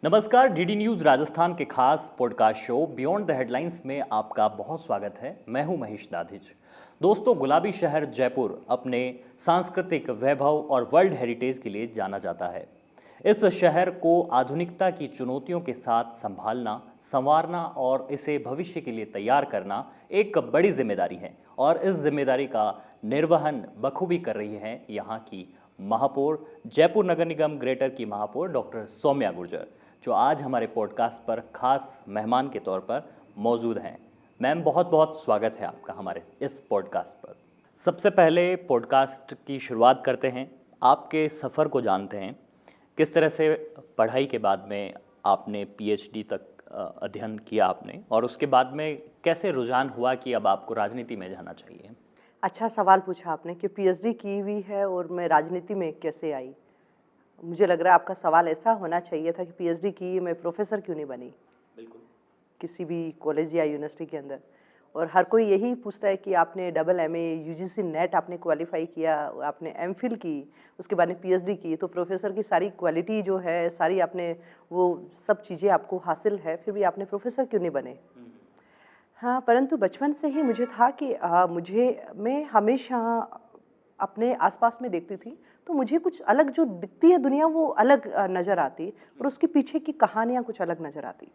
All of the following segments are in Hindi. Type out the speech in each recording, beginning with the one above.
नमस्कार। डीडी न्यूज़ राजस्थान के खास podcast show beyond the headlines में आपका बहुत स्वागत है। मैं हूं महेश दाधिज। दोस्तों, गुलाबी शहर जयपुर अपने सांस्कृतिक वैभव और वर्ल्ड हेरिटेज के लिए जाना जाता है। इस शहर को आधुनिकता की चुनौतियों के साथ संभालना, संवारना और इसे भविष्य के लिए तैयार करना एक बड़ी जिम्मेदारी है और इस जिम्मेदारी का निर्वहन बखूबी कर रही हैं यहाँ की महापौर, जयपुर नगर निगम ग्रेटर की महापौर डॉक्टर सौम्या गुर्जर, जो आज हमारे पॉडकास्ट पर खास मेहमान के तौर पर मौजूद हैं। मैम, बहुत बहुत स्वागत है आपका हमारे इस पॉडकास्ट पर। सबसे पहले पॉडकास्ट की शुरुआत करते हैं, आपके सफ़र को जानते हैं। किस तरह से पढ़ाई के बाद में आपने पीएचडी तक अध्ययन किया आपने, और उसके बाद में कैसे रुझान हुआ कि अब आपको राजनीति में जाना चाहिए? अच्छा सवाल पूछा आपने कि पीएचडी की हुई है और मैं राजनीति में कैसे आई। मुझे लग रहा है आपका सवाल ऐसा होना चाहिए था कि पीएचडी की मैं प्रोफेसर क्यों नहीं बनी बिल्कुल। किसी भी कॉलेज या यूनिवर्सिटी के अंदर। और हर कोई यही पूछता है कि आपने डबल एमए यूजीसी नेट आपने क्वालिफाई किया, आपने एमफिल की, उसके बाद में पीएचडी की, तो प्रोफेसर की सारी क्वालिटी जो है सारी आपने वो सब चीज़ें आपको हासिल है, फिर भी आपने प्रोफेसर क्यों नहीं बने। हाँ, परंतु बचपन से ही मुझे था कि मैं हमेशा अपने आसपास में देखती थी, तो मुझे कुछ अलग जो दिखती है दुनिया वो अलग नज़र आती और उसके पीछे की कहानियाँ कुछ अलग नज़र आती।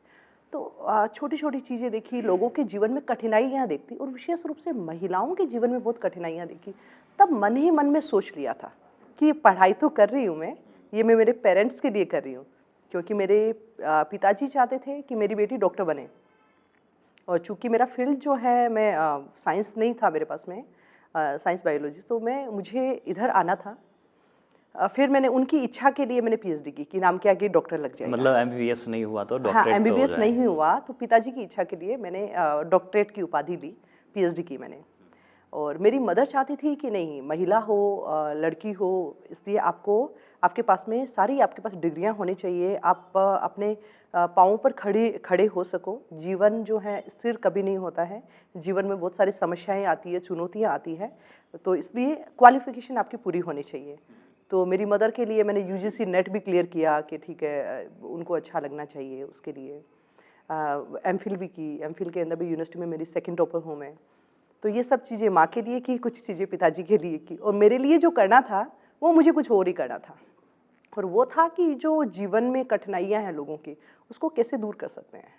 तो छोटी-छोटी चीज़ें देखी, लोगों के जीवन में कठिनाइयाँ देखती और विशेष रूप से महिलाओं के जीवन में बहुत कठिनाइयाँ देखी। तब मन ही मन में सोच लिया था कि पढ़ाई तो कर रही हूँ मैं, ये मैं मेरे पेरेंट्स के लिए कर रही हूँ, क्योंकि मेरे पिताजी चाहते थे कि मेरी बेटी डॉक्टर बने। और चूँकि मेरा फ़ील्ड जो है मैं साइंस नहीं था मेरे पास में, साइंस बायोलॉजी, तो मुझे इधर आना था। फिर मैंने उनकी इच्छा के लिए मैंने पीएचडी की कि नाम के आगे डॉक्टर लग जाएगा। मतलब एमबीबीएस नहीं हुआ तो हाँ, डॉक्टरेट तो हो एमबीबीएस जाए। नहीं हुआ तो पिताजी की इच्छा के लिए मैंने डॉक्टरेट की उपाधि ली, पीएचडी की मैंने। और मेरी मदर चाहती थी कि नहीं, महिला हो, लड़की हो, इसलिए आपके पास में सारी आपके पास डिग्रियां होनी चाहिए। आप अपने पाँव पर खड़े हो सको। जीवन जो है स्थिर कभी नहीं होता है, जीवन में बहुत सारी समस्याएं आती है, चुनौतियां आती है, तो इसलिए क्वालिफिकेशन आपकी पूरी होनी चाहिए। तो मेरी मदर के लिए मैंने यूजीसी नेट भी क्लियर किया कि ठीक है, उनको अच्छा लगना चाहिए उसके लिए। एमफिल भी की, एमफिल के अंदर भी यूनिवर्सिटी में मेरी सेकंड टॉपर हूँ मैं। तो ये सब चीज़ें माँ के लिए की, कुछ चीज़ें पिताजी के लिए की, और मेरे लिए जो करना था वो मुझे कुछ और ही करना था। और वो था कि जो जीवन में कठिनाइयाँ हैं लोगों की, उसको कैसे दूर कर सकते हैं।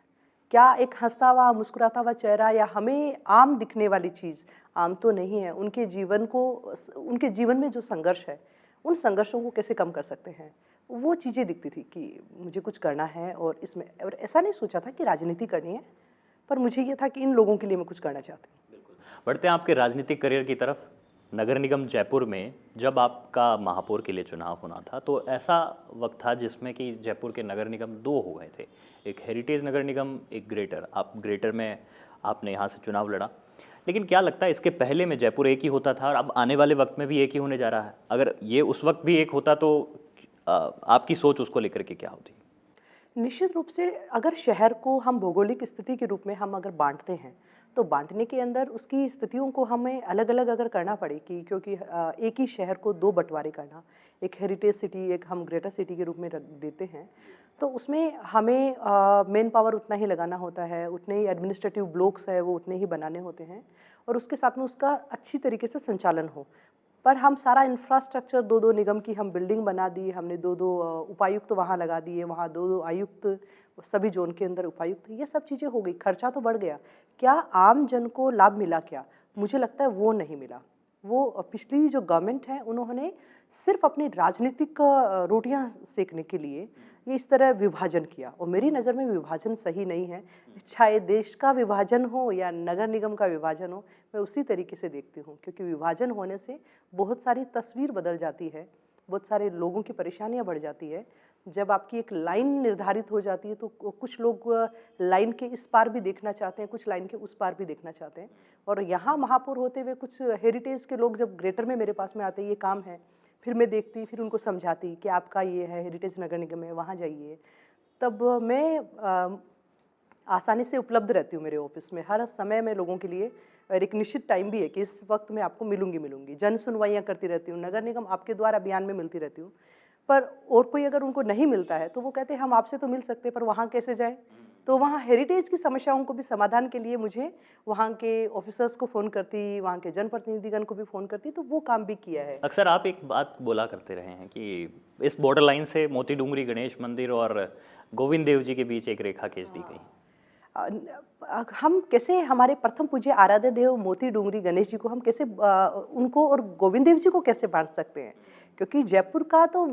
क्या एक हँसता हुआ, मुस्कुराता हुआ चेहरा या हमें आम दिखने वाली चीज़, आम तो नहीं है, उनके जीवन में जो संघर्ष है, उन संघर्षों को कैसे कम कर सकते हैं। वो चीज़ें दिखती थी कि मुझे कुछ करना है, और इसमें और ऐसा नहीं सोचा था कि राजनीति करनी है, पर मुझे ये था कि इन लोगों के लिए मैं कुछ करना चाहती हूँ। बिल्कुल। बढ़ते हैं आपके राजनीतिक करियर की तरफ। नगर निगम जयपुर में जब आपका महापौर के लिए चुनाव होना था, तो ऐसा वक्त था जिसमें कि जयपुर के नगर निगम दो हो गए थे, एक हेरिटेज नगर निगम, एक ग्रेटर। आप ग्रेटर में आपने यहाँ से चुनाव लड़ा, लेकिन क्या लगता है इसके पहले में जयपुर एक ही होता था और अब आने वाले वक्त में भी एक ही होने जा रहा है? अगर ये उस वक्त भी एक होता तो आपकी सोच उसको लेकर के क्या होती? निश्चित रूप से अगर शहर को हम भौगोलिक स्थिति के रूप में हम अगर बांटते हैं, तो बांटने के अंदर उसकी स्थितियों को हमें अलग अलग अगर करना पड़े, कि क्योंकि एक ही शहर को दो बंटवारे करना, एक हेरिटेज सिटी, एक हम ग्रेटर सिटी के रूप में रख देते हैं, तो उसमें हमें मेन पावर उतना ही लगाना होता है, उतने ही एडमिनिस्ट्रेटिव ब्लॉक्स है वो उतने ही बनाने होते हैं, और उसके साथ में उसका अच्छी तरीके से संचालन हो। पर हम सारा इंफ्रास्ट्रक्चर, दो दो निगम की हम बिल्डिंग बना दी, हमने दो दो उपायुक्त वहाँ लगा दिए, वहाँ दो दो आयुक्त, सभी जोन के अंदर उपायुक्त, ये सब चीज़ें हो गई, खर्चा तो बढ़ गया। क्या आम जन को लाभ मिला क्या? मुझे लगता है वो नहीं मिला। वो पिछली जो गवर्नमेंट है उन्होंने सिर्फ अपनी राजनीतिक रोटियां सेकने के लिए ये इस तरह विभाजन किया, और मेरी नज़र में विभाजन सही नहीं है। चाहे देश का विभाजन हो या नगर निगम का विभाजन हो, मैं उसी तरीके से देखती हूँ, क्योंकि विभाजन होने से बहुत सारी तस्वीर बदल जाती है, बहुत सारे लोगों की परेशानियाँ बढ़ जाती है। जब आपकी एक लाइन निर्धारित हो जाती है, तो कुछ लोग लाइन के इस पार भी देखना चाहते हैं, कुछ लाइन के उस पार भी देखना चाहते हैं। और यहाँ महापौर होते हुए कुछ हेरिटेज के लोग जब ग्रेटर में मेरे पास में आते, ये काम है, फिर मैं देखती, फिर उनको समझाती कि आपका ये है, हेरिटेज नगर निगम है, वहाँ जाइए। तब मैं आसानी से उपलब्ध रहती हूँ मेरे ऑफिस में, हर समय मैं लोगों के लिए, और एक निश्चित टाइम भी है कि इस वक्त मैं आपको मिलूंगी। जन सुनवाइयाँ करती रहती हूँ, नगर निगम आपके द्वारा अभियान में मिलती रहती हूँ। पर और कोई अगर उनको नहीं मिलता है तो वो कहते हैं हम आपसे तो मिल सकते हैं पर वहाँ कैसे जाएँ? तो वहाँ हेरिटेज की समस्याओं को भी समाधान के लिए मुझे वहाँ के ऑफिसर्स को फ़ोन करती, वहाँ के जनप्रतिनिधिगण को भी फ़ोन करती, तो वो काम भी किया है। अक्सर आप एक बात बोला करते रहे हैं कि इस बॉर्डर लाइन से मोती डूंगरी गणेश मंदिर और गोविंद देव जी के बीच एक रेखा खींच दी गई। हम कैसे हमारे प्रथम पूज्य आराध्य देव मोती डूंगरी गणेश जी को हम कैसे उनको और गोविंद देव जी को कैसे बांट सकते हैं? क्योंकि जयपुर का तो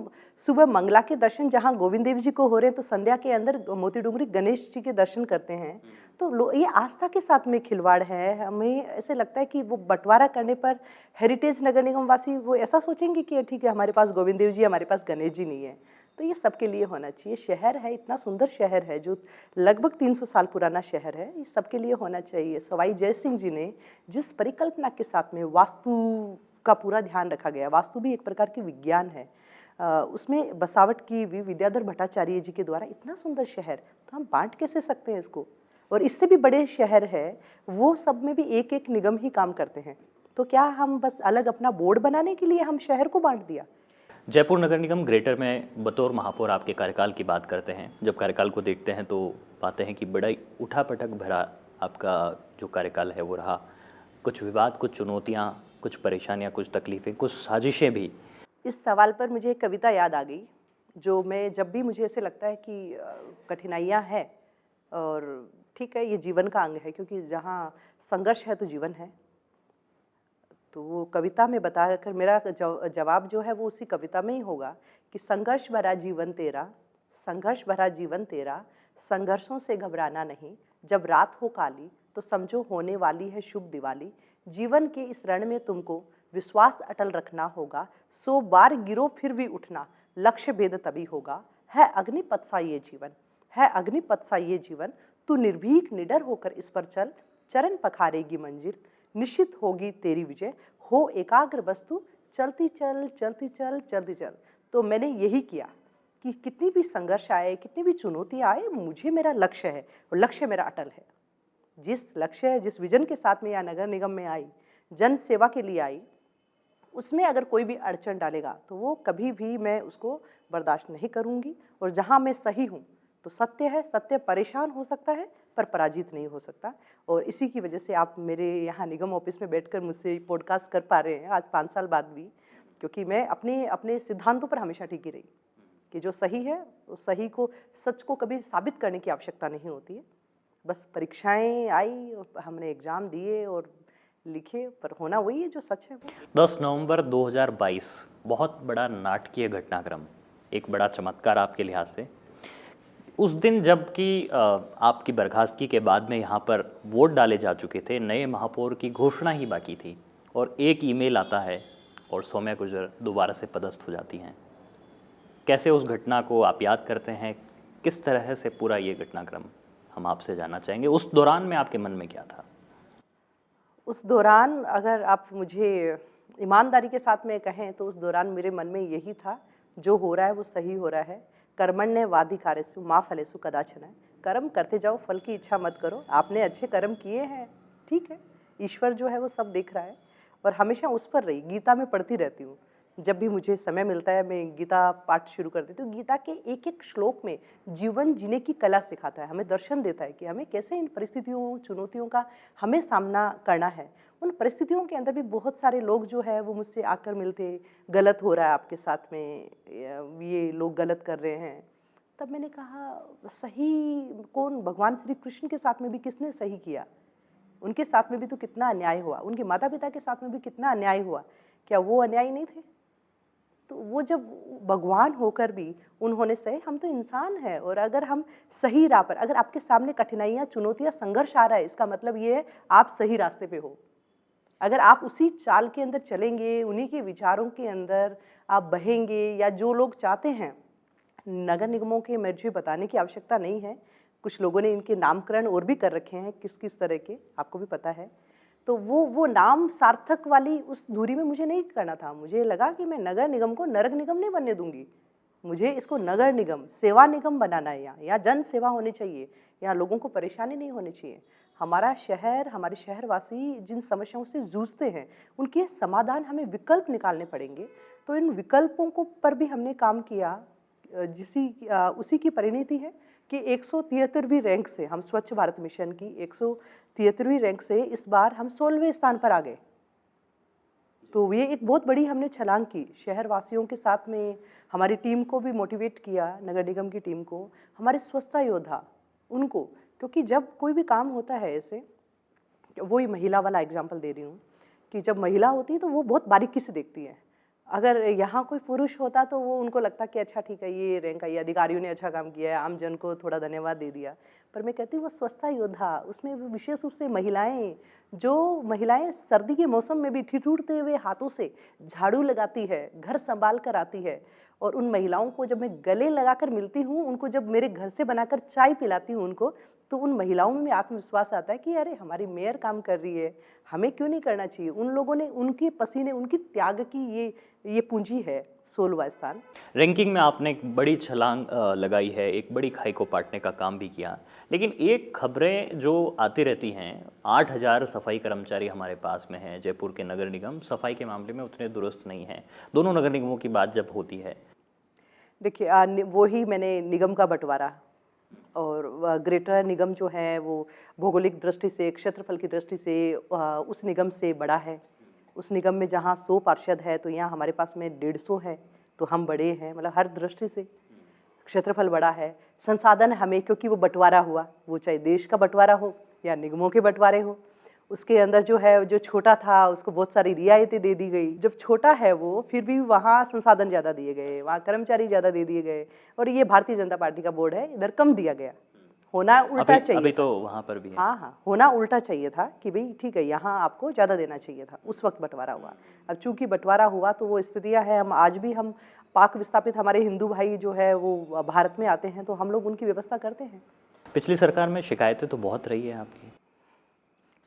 सुबह मंगला के दर्शन जहाँ गोविंद देव जी को हो रहे हैं तो संध्या के अंदर मोती डूंगरी गणेश जी के दर्शन करते हैं। तो ये आस्था के साथ में खिलवाड़ है। हमें ऐसे लगता है कि वो बंटवारा करने पर हेरिटेज नगर निगम वासी वो ऐसा सोचेंगे कि ठीक है हमारे पास गोविंद देव जी, हमारे पास गणेश जी नहीं है। तो ये सबके लिए होना चाहिए। शहर है, इतना सुंदर शहर है जो लगभग 300 साल पुराना शहर है, ये सबके लिए होना चाहिए। सवाई जय सिंह जी ने जिस परिकल्पना के साथ में वास्तु का पूरा ध्यान रखा गया, वास्तु भी एक प्रकार की विज्ञान है, उसमें बसावट की भी विद्याधर भट्टाचार्य जी के द्वारा इतना सुंदर शहर, तो हम बांट कैसे सकते हैं इसको? और इससे भी बड़े शहर है, वो सब में भी एक एक निगम ही काम करते हैं। तो क्या हम बस अलग अपना बोर्ड बनाने के लिए हम शहर को बांट दिया? जयपुर नगर निगम ग्रेटर में बतौर महापौर आपके कार्यकाल की बात करते हैं। जब कार्यकाल को देखते हैं तो पाते हैं कि बड़ा ही उठापटक भरा आपका जो कार्यकाल है वो रहा। कुछ विवाद, कुछ चुनौतियाँ, कुछ परेशानियाँ, कुछ तकलीफ़ें, कुछ साजिशें भी। इस सवाल पर मुझे एक कविता याद आ गई, जो मैं जब भी मुझे ऐसे लगता है कि कठिनाइयाँ हैं और ठीक है ये जीवन का अंग है, क्योंकि जहाँ संघर्ष है तो जीवन है। तो वो कविता में बताकर मेरा जवाब जो है वो उसी कविता में ही होगा कि संघर्ष भरा जीवन तेरा, संघर्ष भरा जीवन तेरा, संघर्षों से घबराना नहीं, जब रात हो काली तो समझो होने वाली है शुभ दिवाली। जीवन के इस रण में तुमको विश्वास अटल रखना होगा, 100 बार गिरो फिर भी उठना, लक्ष्य भेद तभी होगा। है अग्निपथ सा ये जीवन, है अग्निपथ सा ये जीवन, तू निर्भीक निडर होकर इस पर चल, चरण पखारेगी मंजिल, निश्चित होगी तेरी विजय, हो एकाग्र वस्तु, चलती चल चलती चल चलती चल। तो मैंने यही किया कि कितनी भी संघर्ष आए, कितनी भी चुनौतियाँ आए, मुझे मेरा लक्ष्य है और लक्ष्य मेरा अटल है। जिस लक्ष्य है, जिस विजन के साथ में या नगर निगम में आई, जन सेवा के लिए आई, उसमें अगर कोई भी अड़चन डालेगा तो वो कभी भी मैं उसको बर्दाश्त नहीं करूँगी। और जहाँ मैं सही हूँ तो सत्य है, सत्य परेशान हो सकता है पर पराजित नहीं हो सकता। और इसी की वजह से आप मेरे यहाँ निगम ऑफिस में बैठकर मुझसे पॉडकास्ट कर पा रहे हैं आज 5 साल बाद भी, क्योंकि मैं अपने अपने सिद्धांतों पर हमेशा टिकी रही कि जो सही है उस सही को, सच को कभी साबित करने की आवश्यकता नहीं होती है। बस परीक्षाएं आई और हमने एग्ज़ाम दिए और लिखे, पर होना वही है जो सच है वो। 10 नवंबर 2022 बहुत बड़ा नाटकीय घटनाक्रम, एक बड़ा चमत्कार आपके लिहाज से। उस दिन जबकि आपकी बर्खास्तगी के बाद में यहाँ पर वोट डाले जा चुके थे, नए महापौर की घोषणा ही बाकी थी और एक ईमेल आता है और सौम्या गुर्जर दोबारा से पदस्थ हो जाती हैं। कैसे उस घटना को आप याद करते हैं? किस तरह से पूरा ये घटनाक्रम, हम आपसे जानना चाहेंगे। उस दौरान में आपके मन में क्या था? उस दौरान अगर आप मुझे ईमानदारी के साथ में कहें तो उस दौरान मेरे मन में यही था, जो हो रहा है वो सही हो रहा है। कर्मण्येवाधिकारेषु मा फलेषु कदाचन। कर्म करते जाओ, फल की इच्छा मत करो। आपने अच्छे कर्म किए हैं, ठीक है, ईश्वर जो है वो सब देख रहा है। और हमेशा उस पर रही, गीता में पढ़ती रहती हूँ। जब भी मुझे समय मिलता है मैं गीता पाठ शुरू कर देती हूँ। गीता के एक एक श्लोक में जीवन जीने की कला सिखाता है, हमें दर्शन देता है कि हमें कैसे इन परिस्थितियों, चुनौतियों का हमें सामना करना है। उन परिस्थितियों के अंदर भी बहुत सारे लोग जो है वो मुझसे आकर मिलते, गलत हो रहा है आपके साथ में, ये लोग गलत कर रहे हैं। तब मैंने कहा सही कौन, भगवान श्री कृष्ण के साथ में भी किसने सही किया? उनके साथ में भी तो कितना अन्याय हुआ, उनके माता पिता के साथ में भी कितना अन्याय हुआ, क्या वो अन्यायी नहीं थे? तो वो जब भगवान होकर भी उन्होंने सही, हम तो इंसान हैं और अगर हम सही राह पर, अगर आपके सामने कठिनाइयाँ, चुनौतियाँ, संघर्ष आ रहा है, इसका मतलब ये है आप सही रास्ते पे हो। अगर आप उसी चाल के अंदर चलेंगे, उन्हीं के विचारों के अंदर आप बहेंगे, या जो लोग चाहते हैं नगर निगमों के, मुझे बताने की आवश्यकता नहीं है, कुछ लोगों ने इनके नामकरण और भी कर रखे हैं किस किस तरह के, आपको भी पता है। तो वो नाम सार्थक वाली उस दूरी में मुझे नहीं करना था। मुझे लगा कि मैं नगर निगम को नरक निगम नहीं बनने दूंगी, मुझे इसको नगर निगम, सेवा निगम बनाना है। यहाँ जन सेवा होनी चाहिए, यहाँ लोगों को परेशानी नहीं होनी चाहिए। हमारा शहर, हमारे शहरवासी जिन समस्याओं से जूझते हैं, उनके समाधान हमें विकल्प निकालने पड़ेंगे। तो इन विकल्पों को पर भी हमने काम किया। उसी की परिणति है कि 173वीं रैंक से हम स्वच्छ भारत मिशन की 173वीं रैंक से इस बार हम 16वें स्थान पर आ गए। तो ये एक बहुत बड़ी हमने छलांग की। शहर वासियों के साथ में हमारी टीम को भी मोटिवेट किया, नगर निगम की टीम को, हमारे स्वच्छता योद्धा उनको, क्योंकि जब कोई भी काम होता है ऐसे, वही महिला वाला एग्जाम्पल दे रही हूँ कि जब महिला होती है तो वो बहुत बारीकी से देखती है। अगर यहाँ कोई पुरुष होता तो वो उनको लगता कि अच्छा ठीक है, ये रैंक आई, अधिकारियों ने अच्छा काम किया है, आम जन को थोड़ा धन्यवाद दे दिया। पर मैं कहती हूँ वो स्वच्छता योद्धा, उसमें विशेष रूप से महिलाएं, जो महिलाएं सर्दी के मौसम में भी ठिठुरते हुए हाथों से झाड़ू लगाती है, घर संभाल कर आती है, और उन महिलाओं को जब मैं गले लगाकर मिलती हूँ, उनको जब मेरे घर से बनाकर चाय पिलाती हूँ उनको, तो उन महिलाओं में आत्मविश्वास आता है कि अरे हमारी मेयर काम कर रही है, हमें क्यों नहीं करना चाहिए। उन लोगों ने, उनके पसीने, उनकी त्याग की ये पूंजी है 16वां स्थान। रैंकिंग में आपने एक बड़ी छलांग लगाई है, एक बड़ी खाई को पाटने का काम भी किया। लेकिन एक खबरें जो आती रहती हैं, 8000 सफाई कर्मचारी हमारे पास में हैं। जयपुर के नगर निगम सफाई के मामले में उतने दुरुस्त नहीं हैं। दोनों नगर निगमों की बात जब होती है, देखिए वो ही मैंने निगम का बंटवारा, और ग्रेटर निगम जो है वो भौगोलिक दृष्टि से, क्षेत्रफल की दृष्टि से उस निगम से बड़ा है। उस निगम में जहाँ 100 पार्षद है तो यहाँ हमारे पास में 150 है, तो हम बड़े हैं, मतलब हर दृष्टि से क्षेत्रफल बड़ा है। संसाधन हमें, क्योंकि वो बंटवारा हुआ, वो चाहे देश का बंटवारा हो या निगमों के बंटवारे हो, उसके अंदर जो है, जो छोटा था उसको बहुत सारी रियायतें दे दी गई। जब छोटा है वो, फिर भी वहाँ संसाधन ज़्यादा दिए गए, वहाँ कर्मचारी ज़्यादा दे दिए गए, और ये भारतीय जनता पार्टी का बोर्ड है, इधर कम दिया गया। होना उल्टा चाहिए अभी था। तो वहाँ पर भी है। हाँ हाँ, होना उल्टा चाहिए था कि भाई ठीक है, यहाँ आपको ज़्यादा देना चाहिए था। उस वक्त बंटवारा हुआ। अब चूंकि बंटवारा हुआ तो वो स्थितियाँ हैं, हम आज भी, हम पाक विस्थापित हमारे हिंदू भाई जो है वो भारत में आते हैं तो हम लोग उनकी व्यवस्था करते हैं। पिछली सरकार में शिकायतें तो बहुत रही है आपकी।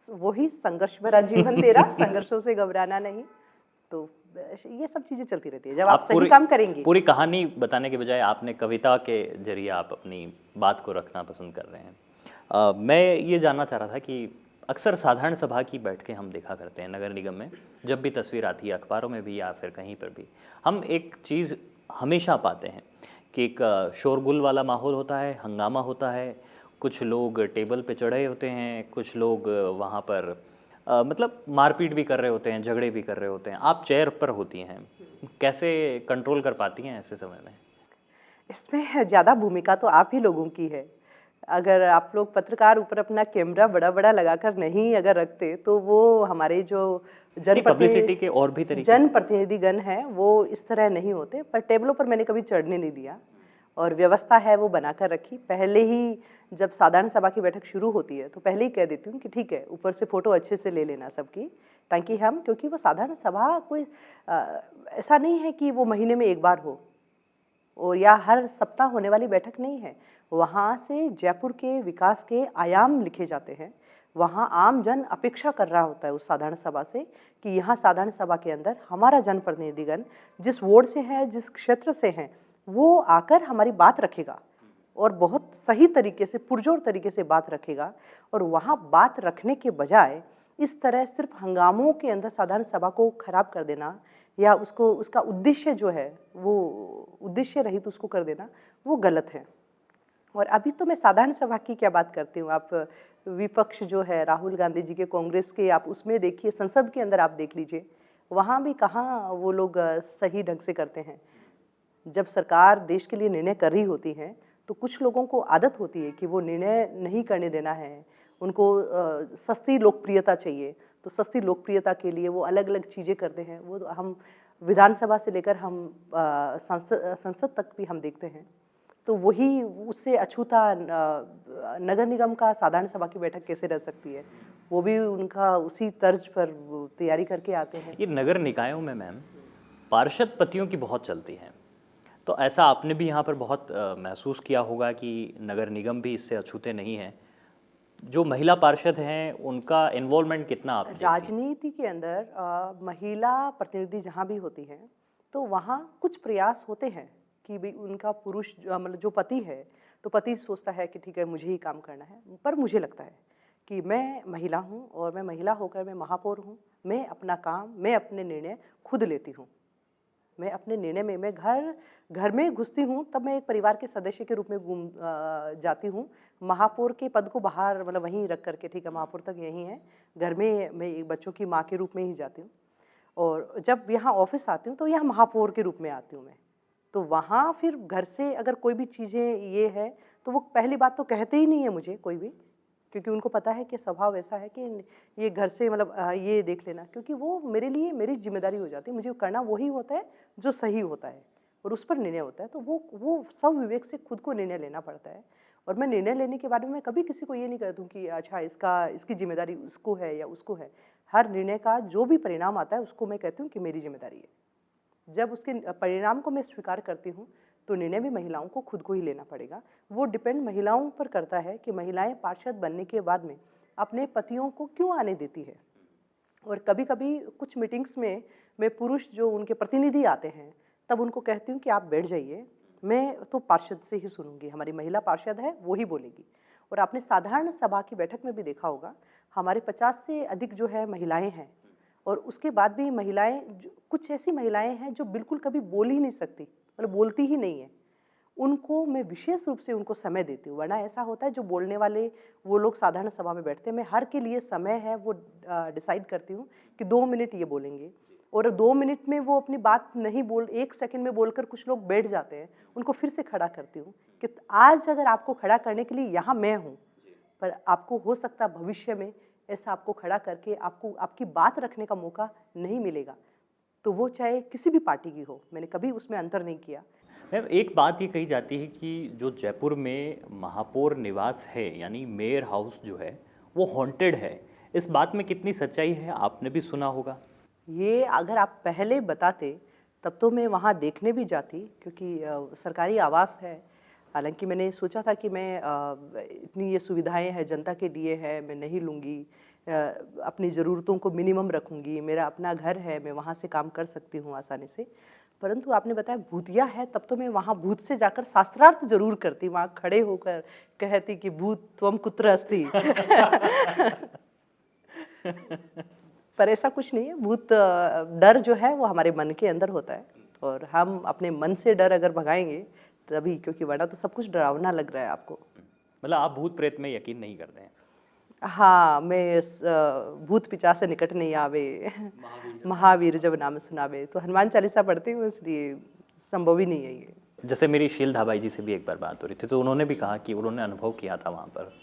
वही संघर्ष भरा जीवन तेरा, संघर्षों से घबराना नहीं। तो ये सब चीजें चलती रहती है जब आप सही काम करेंगे। पूरी कहानी बताने के बजाय आपने कविता के जरिए आप अपनी बात को रखना पसंद कर रहे हैं। मैं ये जानना चाह रहा था कि अक्सर साधारण सभा की बैठकें हम देखा करते हैं नगर निगम में, जब भी तस्वीर आती है अखबारों में भी या फिर कहीं पर भी, हम एक चीज़ हमेशा पाते हैं कि एक शोरगुल वाला माहौल होता है, हंगामा होता है, कुछ लोग टेबल पे चढ़े होते हैं, कुछ लोग वहाँ पर मतलब मारपीट भी कर रहे होते हैं, झगड़े भी कर रहे होते हैं। आप चेयर पर होती हैं, कैसे कंट्रोल कर पाती हैं ऐसे समय में? इसमें ज़्यादा भूमिका तो आप ही लोगों की है। अगर आप लोग पत्रकार ऊपर अपना कैमरा बड़ा-बड़ा लगाकर नहीं अगर रखते, तो वो हमारे जो पब्लिसिटी के और भी तरीके, जनप्रतिनिधिगण हैं, वो इस तरह नहीं होते। पर टेबलों पर मैंने कभी चढ़ने नहीं दिया, और व्यवस्था है वो बनाकर रखी। पहले ही जब साधारण सभा की बैठक शुरू होती है तो पहले ही कह देती हूँ कि ठीक है, ऊपर से फ़ोटो अच्छे से ले लेना सबकी, ताकि हम, क्योंकि वो साधारण सभा कोई ऐसा नहीं है कि वो महीने में एक बार हो और या हर सप्ताह होने वाली बैठक नहीं है। वहाँ से जयपुर के विकास के आयाम लिखे जाते हैं। वहाँ आम जन अपेक्षा कर रहा होता है उस साधारण सभा से कि यहाँ साधारण सभा के अंदर हमारा जनप्रतिनिधिगण जिस वार्ड से है, जिस क्षेत्र से हैं, वो आकर हमारी बात रखेगा और बहुत सही तरीके से, पुरजोर तरीके से बात रखेगा। और वहाँ बात रखने के बजाय इस तरह सिर्फ हंगामों के अंदर साधारण सभा को खराब कर देना, या उसको, उसका उद्देश्य जो है वो उद्देश्य रहित उसको कर देना, वो गलत है। और अभी तो मैं साधारण सभा की क्या बात करती हूँ, आप विपक्ष जो है राहुल गांधी जी के, कांग्रेस के, आप उसमें देखिए, संसद के अंदर आप देख लीजिए, वहाँ भी कहाँ वो लोग सही ढंग से करते हैं। जब सरकार देश के लिए निर्णय कर रही होती है तो कुछ लोगों को आदत होती है कि वो निर्णय नहीं करने देना है, उनको सस्ती लोकप्रियता चाहिए, तो सस्ती लोकप्रियता के लिए वो अलग अलग चीज़ें करते हैं। वो हम विधानसभा से लेकर हम संसद तक भी हम देखते हैं। तो वही, उससे अछूता नगर निगम का साधारण सभा की बैठक कैसे रह सकती है? वो भी उनका उसी तर्ज पर तैयारी करके आते हैं। ये नगर निकायों में मैम पार्षद पतियों की बहुत चलती है, तो ऐसा आपने भी यहाँ पर बहुत महसूस किया होगा कि नगर निगम भी इससे अछूते नहीं हैं। जो महिला पार्षद हैं उनका इन्वॉल्वमेंट कितना आप देखती हैं? राजनीति के अंदर महिला प्रतिनिधि जहाँ भी होती हैं तो वहाँ कुछ प्रयास होते हैं कि भाई उनका पुरुष मतलब जो पति है, तो पति सोचता है कि ठीक है मुझे ही काम करना है। पर मुझे लगता है कि मैं महिला हूँ और मैं महिला होकर मैं महापौर हूँ, मैं अपना काम, मैं अपने निर्णय खुद लेती हूँ। मैं अपने निर्णय में मैं घर घर में घुसती हूँ, तब मैं एक परिवार के सदस्य के रूप में जाती हूँ। महापौर के पद को बाहर मतलब वहीं रख करके, ठीक है, महापौर तक यहीं है। घर में मैं एक बच्चों की माँ के रूप में ही जाती हूँ और जब यहाँ ऑफ़िस आती हूँ, तो यहाँ महापौर के रूप में आती हूँ मैं। तो वहाँ फिर घर से अगर कोई भी चीज़ें ये है, तो वो पहली बात तो कहते ही नहीं है मुझे कोई भी, क्योंकि उनको पता है कि स्वभाव ऐसा है कि ये घर से मतलब ये देख लेना, क्योंकि वो मेरे लिए मेरी ज़िम्मेदारी हो जाती है। मुझे करना वही होता है जो सही होता है और उस पर निर्णय होता है। तो वो सब विवेक से खुद को निर्णय लेना पड़ता है और मैं निर्णय लेने के बारे में कभी किसी को ये नहीं कहती हूँ कि अच्छा इसकी ज़िम्मेदारी उसको है या उसको है। हर निर्णय का जो भी परिणाम आता है उसको मैं कहती हूँ कि मेरी ज़िम्मेदारी है। जब उसके परिणाम को मैं स्वीकार करती हूँ, तो निर्णय भी महिलाओं को खुद को ही लेना पड़ेगा। वो डिपेंड महिलाओं पर करता है कि महिलाएं पार्षद बनने के बाद में अपने पतियों को क्यों आने देती है। और कभी-कभी कुछ मीटिंग्स में मैं पुरुष जो उनके प्रतिनिधि आते हैं, तब उनको कहती हूँ कि आप बैठ जाइए, मैं तो पार्षद से ही सुनूंगी, हमारी महिला पार्षद है वो ही बोलेगी। और आपने साधारण सभा की बैठक में भी देखा होगा, हमारे 50 से अधिक जो है महिलाएं हैं और उसके बाद भी महिलाएं कुछ ऐसी महिलाएं हैं जो बिल्कुल कभी बोल ही नहीं सकती, मतलब बोलती ही नहीं है। उनको मैं विशेष रूप से उनको समय देती हूँ, वरना ऐसा होता है जो बोलने वाले वो लोग साधारण सभा में बैठते हैं, मैं हर के लिए समय है वो डिसाइड करती हूँ कि 2 मिनट ये बोलेंगे और 2 मिनट में वो अपनी बात नहीं बोल 1 सेकंड में बोलकर कुछ लोग बैठ जाते हैं, उनको फिर से खड़ा करती हूँ कि आज अगर आपको खड़ा करने के लिए यहाँ मैं हूँ, पर आपको हो सकता है भविष्य में ऐसा आपको खड़ा करके आपको आपकी बात रखने का मौका नहीं मिलेगा, तो वो चाहे किसी भी पार्टी की हो, मैंने कभी उसमें अंतर नहीं किया। मैम, एक बात ये कही जाती है कि जो जयपुर में महापौर निवास है यानी मेयर हाउस जो है वो हॉन्टेड है। इस बात में कितनी सच्चाई है, आपने भी सुना होगा? ये अगर आप पहले बताते तब तो मैं वहाँ देखने भी जाती, क्योंकि सरकारी आवास है। हालांकि मैंने सोचा था कि मैं इतनी ये सुविधाएं हैं जनता के लिए है, मैं नहीं लूँगी, अपनी ज़रूरतों को मिनिमम रखूँगी, मेरा अपना घर है, मैं वहाँ से काम कर सकती हूँ आसानी से। परंतु आपने बताया भूतिया है, तब तो मैं वहाँ भूत से जाकर शास्त्रार्थ जरूर करती, वहाँ खड़े होकर कहती कि भूत त्वम कुत्र अस्ति। पर ऐसा कुछ नहीं है, भूत डर जो है वो हमारे मन के अंदर होता है और हम अपने मन से डर अगर भगाएंगे तभी, क्योंकि वरना तो सब कुछ डरावना लग रहा है आपको। मतलब आप भूत प्रेत में यकीन नहीं करते हैं? हाँ, मैं भूत पिचास से निकट नहीं आवे, महावीर जब नाम सुनावे, तो हनुमान चालीसा पढ़ती हूँ, इसलिए संभव ही नहीं है ये। जैसे मेरी शील धाबाई जी से भी एक बार बात हो रही थी, तो उन्होंने भी कहा कि उन्होंने अनुभव किया था वहाँ पर।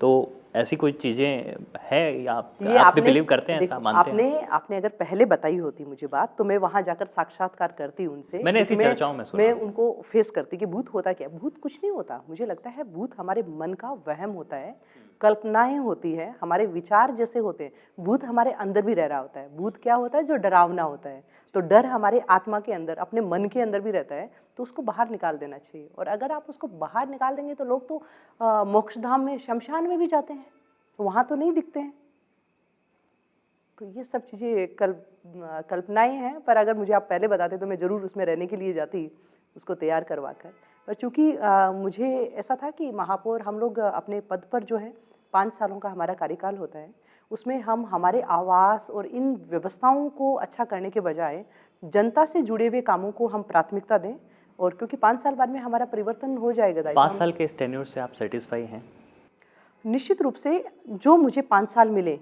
तो ऐसी कोई चीज़ें है या आप भी बिलीव करते हैं, ऐसा मानते हैं? आपने अगर पहले बताई होती मुझे बात, तो मैं वहाँ जाकर साक्षात्कार करती उनसे। मैंने ऐसी चर्चाओं में सुना। मैं उनको फेस करती कि भूत होता क्या है। भूत कुछ नहीं होता, मुझे लगता है भूत हमारे मन का वहम होता है, कल्पनाएं होती है, हमारे विचार जैसे होते हैं। भूत हमारे अंदर भी रह रहा होता है। भूत क्या होता है? जो डरावना होता है। तो डर हमारे आत्मा के अंदर, अपने मन के अंदर भी रहता है, तो उसको बाहर निकाल देना चाहिए। और अगर आप उसको बाहर निकाल देंगे तो लोग तो मोक्षधाम में, शमशान में भी जाते हैं, तो वहाँ तो नहीं दिखते हैं। तो ये सब चीज़ें कल्पनाएं हैं, पर अगर मुझे आप पहले बताते तो मैं ज़रूर उसमें रहने के लिए जाती, उसको तैयार करवा कर। पर चूँकि मुझे ऐसा था कि महापौर हम लोग अपने पद पर जो है 5 सालों का हमारा कार्यकाल होता है, उसमें हम हमारे आवास और इन व्यवस्थाओं को अच्छा करने के बजाय जनता से जुड़े हुए कामों को हम प्राथमिकता दें। और क्योंकि 5 साल बाद में हमारा परिवर्तन हो जाएगा। 5 साल के इस टेन्योर से आप सेटिस्फाई हैं? निश्चित रूप से जो मुझे 5 साल मिले,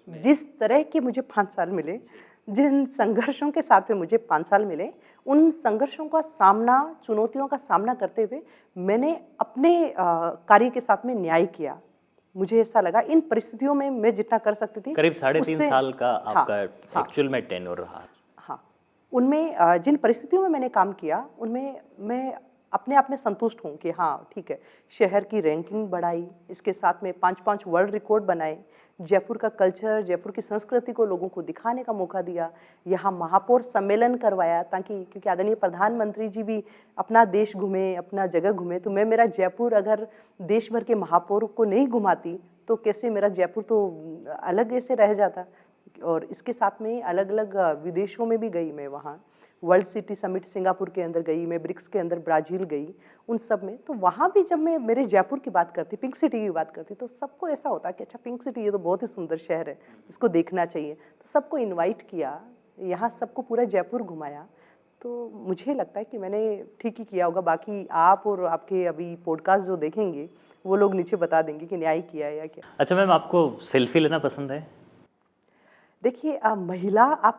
जिस तरह के मुझे 5 साल मिले, जिन संघर्षों के साथ में मुझे 5 साल मिले, उन संघर्षों का सामना, चुनौतियों का सामना करते हुए मैंने अपने कार्य के साथ में न्याय किया। मुझे ऐसा लगा इन परिस्थितियों में मैं जितना कर सकती थी, करीब 3.5 साल का आपका हाँ, एक्चुअल में टेन्योर रहा। हाँ, उनमें जिन परिस्थितियों में मैंने काम किया, उनमें मैं अपने आप में संतुष्ट हूँ कि हाँ ठीक है, शहर की रैंकिंग बढ़ाई, इसके साथ में 5-5 वर्ल्ड रिकॉर्ड बनाए, जयपुर का कल्चर, जयपुर की संस्कृति को लोगों को दिखाने का मौका दिया, यहाँ महापौर सम्मेलन करवाया, ताकि क्योंकि आदरणीय प्रधानमंत्री जी भी अपना देश घूमे, अपना जगह घूमे, तो मैं मेरा जयपुर अगर देश भर के महापौर को नहीं घुमाती तो कैसे मेरा जयपुर तो अलग ऐसे रह जाता। और इसके साथ में अलग अलग विदेशों में भी गई मैं, वहाँ वर्ल्ड सिटी समिट सिंगापुर के अंदर गई मैं, ब्रिक्स के अंदर ब्राज़ील गई, उन सब में। तो वहाँ भी जब मैं मेरे जयपुर की बात करती, पिंक सिटी की बात करती, तो सबको ऐसा होता कि अच्छा पिंक सिटी ये तो बहुत ही सुंदर शहर है, इसको देखना चाहिए। तो सबको इनवाइट किया, यहाँ सबको पूरा जयपुर घुमाया। तो मुझे लगता है कि मैंने ठीक ही किया होगा। बाकी आप और आपके अभी पॉडकास्ट जो देखेंगे, वो लोग नीचे बता देंगे कि न्याय किया है या क्या। अच्छा मैम, आपको सेल्फी लेना पसंद है? देखिए आप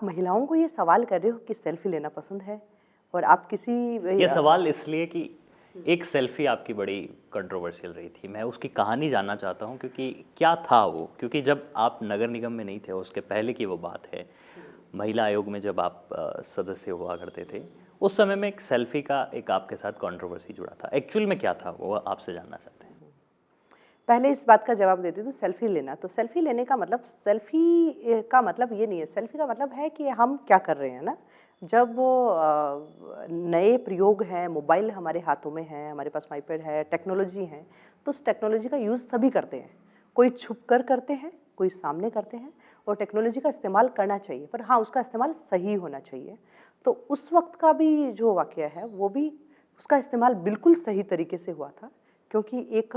महिलाओं को ये सवाल कर रहे हो कि सेल्फी लेना पसंद है, और आप किसी ये सवाल इसलिए कि एक सेल्फी आपकी बड़ी कंट्रोवर्शियल रही थी, मैं उसकी कहानी जानना चाहता हूँ, क्योंकि क्या था वो? क्योंकि जब आप नगर निगम में नहीं थे, उसके पहले की वो बात है, महिला आयोग में जब आप सदस्य हुआ करते थे, उस समय में एक सेल्फी का एक आपके साथ कंट्रोवर्सी जुड़ा था। एक्चुअल में क्या था वो आपसे जानना चाहते हैं। पहले इस बात का जवाब देती हूँ। सेल्फी लेना, तो सेल्फी लेने का मतलब, सेल्फी का मतलब ये नहीं है। सेल्फी का मतलब है कि हम क्या कर रहे हैं ना। जब वो नए प्रयोग हैं, मोबाइल हमारे हाथों में है, हमारे पास आईपैड है, टेक्नोलॉजी है, तो उस टेक्नोलॉजी का यूज़ सभी करते हैं। कोई छुप कर करते हैं, कोई सामने करते हैं, और टेक्नोलॉजी का इस्तेमाल करना चाहिए, पर हाँ, उसका इस्तेमाल सही होना चाहिए। तो उस वक्त का भी जो वाक़या है, वो भी उसका इस्तेमाल बिल्कुल सही तरीके से हुआ था। क्योंकि एक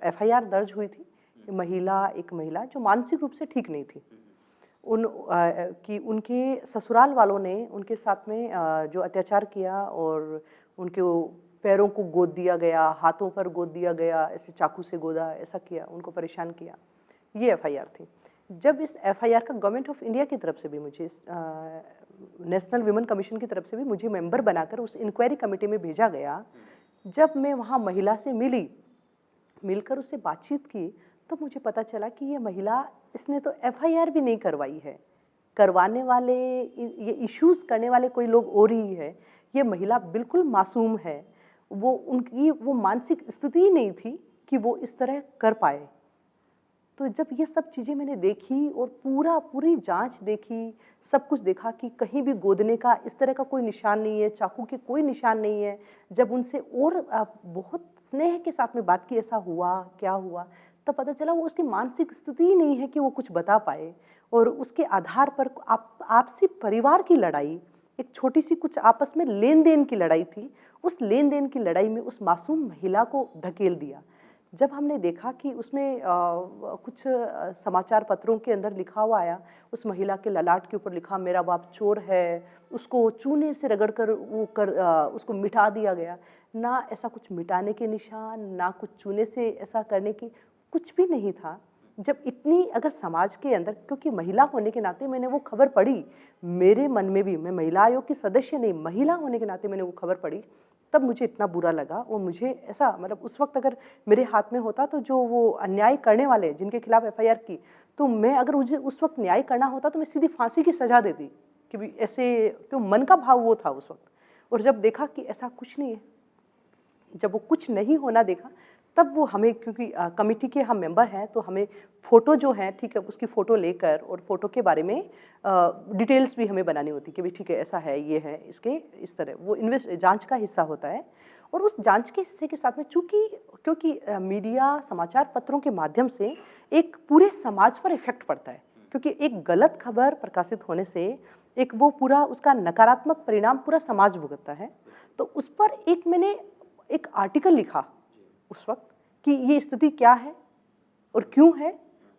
एफआईआर दर्ज हुई थी, एक महिला जो मानसिक रूप से ठीक नहीं थी, कि उनके ससुराल वालों ने उनके साथ में जो अत्याचार किया, और उनके वो पैरों को गोद दिया गया, हाथों पर गोद दिया गया, ऐसे चाकू से गोदा, ऐसा किया, उनको परेशान किया। ये एफआईआर थी। जब इस एफआईआर का गवर्नमेंट ऑफ इंडिया की तरफ से भी मुझे, नेशनल विमेन कमीशन की तरफ से भी मुझे मेंबर बनाकर उस इंक्वायरी कमेटी में भेजा गया। जब मैं वहाँ महिला से मिलकर उससे बातचीत की, तो मुझे पता चला कि ये महिला, इसने तो एफआईआर भी नहीं करवाई है। करवाने वाले, ये इश्यूज़ करने वाले कोई लोग और ही है। ये महिला बिल्कुल मासूम है। उनकी वो मानसिक स्थिति ही नहीं थी कि वो इस तरह कर पाए। तो जब ये सब चीज़ें मैंने देखी और पूरी जांच देखी, सब कुछ देखा कि कहीं भी गोदने का इस तरह का कोई निशान नहीं है, चाकू के कोई निशान नहीं है। जब उनसे और बहुत स्नेह के साथ में बात की, ऐसा हुआ, क्या हुआ, तब पता चला वो उसकी मानसिक स्थिति ही नहीं है कि वो कुछ बता पाए। और उसके आधार पर आपसी परिवार की लड़ाई, एक छोटी-सी कुछ आपस में लेन-देन की लड़ाई थी। उस लेन-देन की लड़ाई में उस मासूम महिला को धकेल दिया। जब हमने देखा कि उसमें कुछ समाचार पत्रों के अंदर लिखा हुआ आया, उस महिला के ललाट के ऊपर लिखा, मेरा बाप चोर है, उसको चूने से रगड़कर उसको मिटा दिया गया। ना ऐसा कुछ मिटाने के निशान, ना कुछ चूने से ऐसा करने की, कुछ भी नहीं था। जब इतनी अगर समाज के अंदर, क्योंकि महिला होने के नाते मैंने वो खबर पढ़ी, मेरे मन में भी, मैं महिला आयोग की सदस्य नहीं, महिला होने के नाते मैंने वो खबर पढ़ी, तब मुझे इतना बुरा लगा। और मुझे ऐसा, मतलब उस वक्त अगर मेरे हाथ में होता, तो जो वो अन्याय करने वाले जिनके खिलाफ एफआईआर की, तो मैं, अगर मुझे उस वक्त न्याय करना होता, तो मैं सीधी फांसी की सजा देती, कि भी ऐसे, क्यों, मन का भाव वो था उस वक्त। और जब देखा कि ऐसा कुछ नहीं है, जब वो कुछ नहीं होना देखा, तब वो हमें, क्योंकि कमिटी के हम मेंबर हैं, तो हमें फ़ोटो जो है, ठीक है, उसकी फ़ोटो लेकर, और फ़ोटो के बारे में डिटेल्स भी हमें बनानी होती कि भाई ठीक है, ऐसा है, ये है, इसके इस तरह, वो जांच का हिस्सा होता है। और उस जांच के हिस्से के साथ में, क्योंकि मीडिया, समाचार पत्रों के माध्यम से एक पूरे समाज पर इफ़ेक्ट पड़ता है, क्योंकि एक गलत खबर प्रकाशित होने से एक वो पूरा उसका नकारात्मक परिणाम पूरा समाज भुगतता है। तो उस पर मैंने एक आर्टिकल लिखा उस वक्त, कि ये स्थिति क्या है और क्यों है।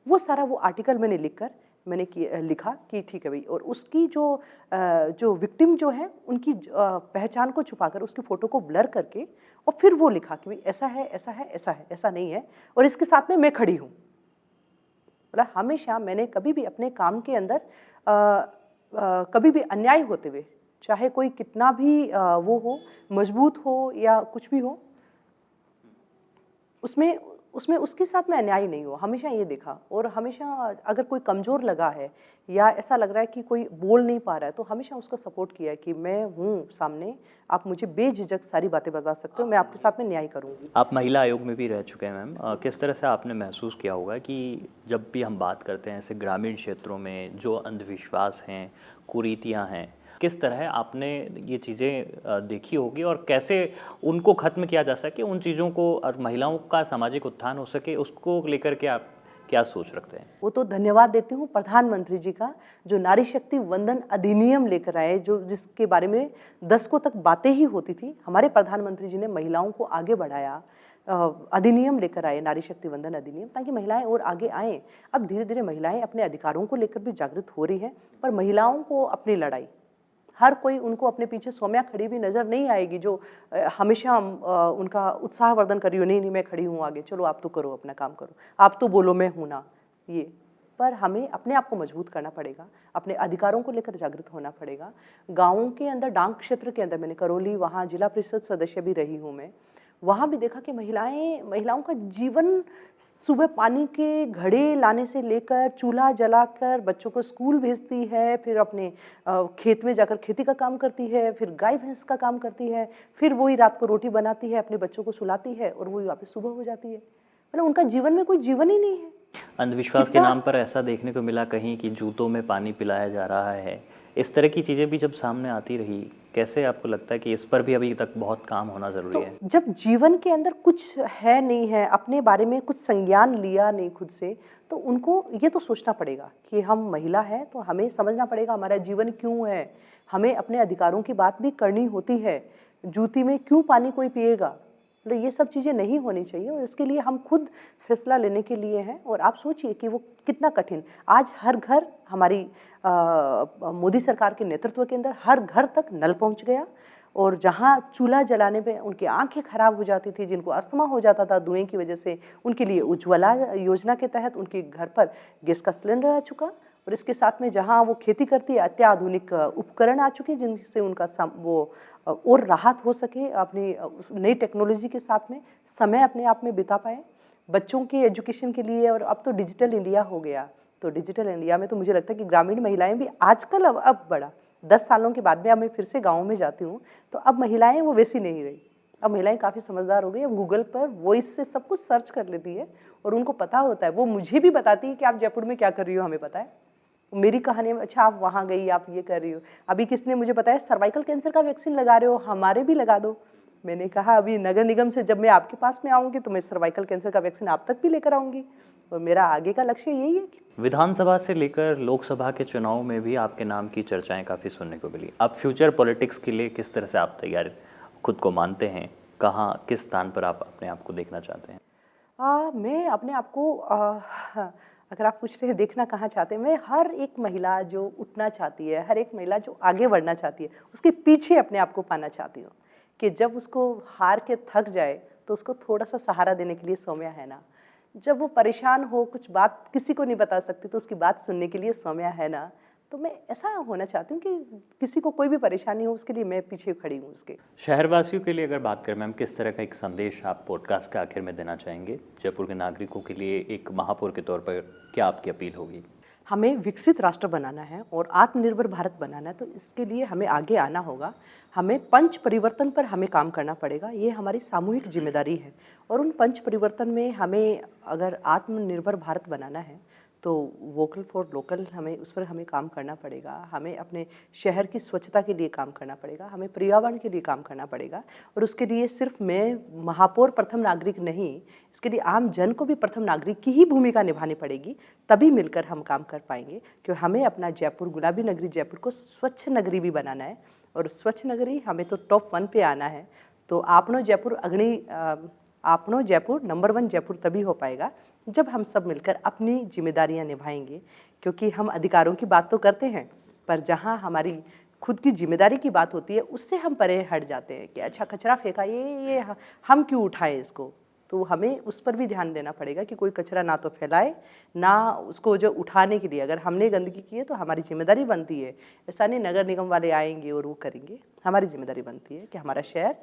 वो सारा वो आर्टिकल मैंने लिखा कि ठीक है भाई, और उसकी जो विक्टिम जो है, उनकी पहचान को छुपाकर, उसकी फ़ोटो को ब्लर करके, और फिर वो लिखा कि भाई ऐसा है, ऐसा है, ऐसा है, ऐसा नहीं है, और इसके साथ में मैं खड़ी हूँ। मतलब हमेशा मैंने कभी भी अपने काम के अंदर कभी भी अन्याय होते हुए, चाहे कोई कितना भी वो हो, मजबूत हो या कुछ भी हो, उसमें उसमें उसके साथ में अन्याय नहीं हो, हमेशा ये देखा। और हमेशा अगर कोई कमज़ोर लगा है, या ऐसा लग रहा है कि कोई बोल नहीं पा रहा है, तो हमेशा उसको सपोर्ट किया है कि मैं हूँ सामने, आप मुझे बेझिझक सारी बातें बता सकते हो, मैं आपके साथ में न्याय करूँगी। आप महिला आयोग में भी रह चुके हैं मैम, किस तरह से आपने महसूस किया होगा कि जब भी हम बात करते हैं ऐसे ग्रामीण क्षेत्रों में जो अंधविश्वास हैं, कुरीतियाँ हैं, किस तरह आपने ये चीज़ें देखी होगी, और कैसे उनको ख़त्म किया जा सके, उन चीज़ों को, और महिलाओं का सामाजिक उत्थान हो सके, उसको लेकर के आप क्या सोच रखते हैं? वो तो धन्यवाद देती हूँ प्रधानमंत्री जी का, जो नारी शक्ति वंदन अधिनियम लेकर आए, जिसके बारे में दशकों तक बातें ही होती थी। हमारे प्रधानमंत्री जी ने महिलाओं को आगे बढ़ाया, अधिनियम लेकर आए, नारी शक्ति वंदन अधिनियम, ताकि महिलाएं और आगे आएँ। अब धीरे धीरे महिलाएं अपने अधिकारों को लेकर भी जागृत हो रही हैं, पर महिलाओं को अपनी लड़ाई हर कोई उनको अपने पीछे सौम्या खड़ी भी नज़र नहीं आएगी जो हमेशा उनका उत्साहवर्धन कर रही हो, नहीं नहीं मैं खड़ी हूँ आगे, चलो आप तो करो अपना काम करो, आप तो बोलो मैं हूँ ना। ये पर हमें अपने आप को मजबूत करना पड़ेगा, अपने अधिकारों को लेकर जागृत होना पड़ेगा। गाँवों के अंदर, डांग क्षेत्र के अंदर, मैंने करौली वहाँ जिला परिषद सदस्य भी रही हूँ मैं, वहाँ भी देखा कि महिलाओं का जीवन सुबह पानी के घड़े लाने से लेकर चूल्हा जलाकर बच्चों को स्कूल भेजती है, फिर अपने खेत में जाकर खेती का काम करती है, फिर गाय भैंस का काम करती है, फिर वही रात को रोटी बनाती है, अपने बच्चों को सुलाती है और वही वापस सुबह हो जाती है। मतलब उनका जीवन में कोई जीवन ही नहीं है। अंधविश्वास के नाम पर ऐसा देखने को मिला कहीं कि जूतों में पानी पिलाया जा रहा है, इस तरह की चीज़ें भी जब सामने आती रही, कैसे आपको लगता है कि इस पर भी अभी तक बहुत काम होना ज़रूरी है? जब जीवन के अंदर कुछ है नहीं है, अपने बारे में कुछ संज्ञान लिया नहीं खुद से, तो उनको ये तो सोचना पड़ेगा कि हम महिला हैं तो हमें समझना पड़ेगा हमारा जीवन क्यों है, हमें अपने अधिकारों की बात भी करनी होती है। जूती में क्यों पानी कोई पिएगा, मतलब ये सब चीज़ें नहीं होनी चाहिए और इसके लिए हम खुद फैसला लेने के लिए हैं। और आप सोचिए कि वो कितना कठिन, आज हर घर, हमारी मोदी सरकार के नेतृत्व के अंदर हर घर तक नल पहुंच गया, और जहां चूल्हा जलाने पे उनकी आंखें खराब हो जाती थी, जिनको अस्थमा हो जाता था धुएं की वजह से, उनके लिए उज्ज्वला योजना के तहत उनके घर पर गैस का सिलेंडर आ चुका। और इसके साथ में जहां वो खेती करती है, अत्याधुनिक उपकरण आ चुके हैं जिनसे उनका और राहत हो सके, अपनी नई टेक्नोलॉजी के साथ में समय अपने आप में बिता पाए बच्चों के एजुकेशन के लिए। और अब तो डिजिटल इंडिया हो गया, तो डिजिटल इंडिया में तो मुझे लगता है कि ग्रामीण महिलाएं भी आजकल अब बड़ा 10 सालों के बाद में, अब मैं फिर से गाँव में जाती हूँ तो अब महिलाएं वो वैसी नहीं रही। अब महिलाएं काफ़ी समझदार हो गई, अब गूगल पर वॉइस से सब कुछ सर्च कर लेती है और उनको पता होता है। वो मुझे भी बताती है कि आप जयपुर में क्या कर रही हो, हमें पता है। मेरी कहानी में, अच्छा आप वहाँ गई, आप ये कर रही हो। अभी किसने मुझे बताया सर्वाइकल कैंसर का वैक्सीन लगा रहे हो, हमारे भी लगा दो। मैंने कहा अभी नगर निगम से जब मैं आपके पास में आऊँगी तो मैं सर्वाइकल कैंसर का वैक्सीन आप तक भी लेकर आऊँगी। और मेरा आगे का लक्ष्य यही है कि विधानसभा से लेकर लोकसभा के चुनाव में भी आपके नाम की चर्चाएं काफ़ी सुनने को मिली। अब फ्यूचर पॉलिटिक्स के लिए किस तरह से आप तैयार खुद को मानते हैं, कहाँ किस स्थान पर आप अपने आप को देखना चाहते हैं? मैं अपने आप को अगर आप पूछ रहे हैं देखना कहाँ चाहते हैं, मैं हर एक महिला जो उठना चाहती है, हर एक महिला जो आगे बढ़ना चाहती है, उसके पीछे अपने आप को पाना चाहती हूँ कि जब उसको हार के थक जाए तो उसको थोड़ा सा सहारा देने के लिए सौम्या है ना। जब वो परेशान हो, कुछ बात किसी को नहीं बता सकती, तो उसकी बात सुनने के लिए सौम्या है ना। तो मैं ऐसा होना चाहती हूँ कि किसी को कोई भी परेशानी हो उसके लिए मैं पीछे खड़ी हूँ उसके। शहरवासियों के लिए अगर बात करें मैम, किस तरह का एक संदेश आप पॉडकास्ट के आखिर में देना चाहेंगे? जयपुर के नागरिकों के लिए एक महापौर के तौर पर क्या आपकी अपील होगी? हमें विकसित राष्ट्र बनाना है और आत्मनिर्भर भारत बनाना है, तो इसके लिए हमें आगे आना होगा। हमें पंच परिवर्तन पर हमें काम करना पड़ेगा, ये हमारी सामूहिक जिम्मेदारी है। और उन पंच परिवर्तन में हमें अगर आत्मनिर्भर भारत बनाना है तो वोकल फॉर लोकल, हमें उस पर हमें काम करना पड़ेगा। हमें अपने शहर की स्वच्छता के लिए काम करना पड़ेगा, हमें पर्यावरण के लिए काम करना पड़ेगा। और उसके लिए सिर्फ मैं महापौर प्रथम नागरिक नहीं, इसके लिए आम जन को भी प्रथम नागरिक की ही भूमिका निभानी पड़ेगी, तभी मिलकर हम काम कर पाएंगे। क्योंकि हमें अपना जयपुर, गुलाबी नगरी जयपुर को स्वच्छ नगरी भी बनाना है, और स्वच्छ नगरी हमें तो टॉप 1 पे आना है। तो आपनो जयपुर नंबर 1 जयपुर तभी हो पाएगा जब हम सब मिलकर अपनी जिम्मेदारियां निभाएंगे। क्योंकि हम अधिकारों की बात तो करते हैं, पर जहां हमारी खुद की जिम्मेदारी की बात होती है उससे हम परे हट जाते हैं कि अच्छा कचरा फेंका, ये हम क्यों उठाएं इसको। तो हमें उस पर भी ध्यान देना पड़ेगा कि कोई कचरा ना तो फैलाए, ना उसको जो उठाने के लिए अगर हमने गंदगी की है तो हमारी जिम्मेदारी बनती है। ऐसा नहीं नगर निगम वाले आएंगे और वो करेंगे, हमारी जिम्मेदारी बनती है कि हमारा शहर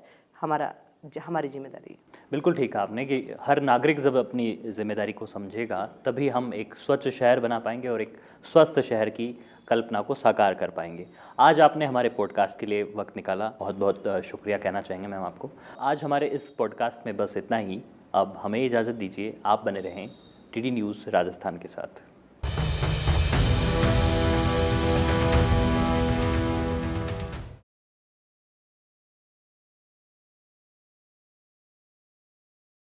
हमारी जिम्मेदारी। बिल्कुल ठीक कहा आपने कि हर नागरिक जब अपनी जिम्मेदारी को समझेगा तभी हम एक स्वच्छ शहर बना पाएंगे और एक स्वस्थ शहर की कल्पना को साकार कर पाएंगे। आज आपने हमारे पॉडकास्ट के लिए वक्त निकाला, बहुत बहुत शुक्रिया कहना चाहेंगे मैम आपको। आज हमारे इस पॉडकास्ट में बस इतना ही। अब हमें इजाज़त दीजिए, आप बने रहें टीडी न्यूज़ राजस्थान के साथ।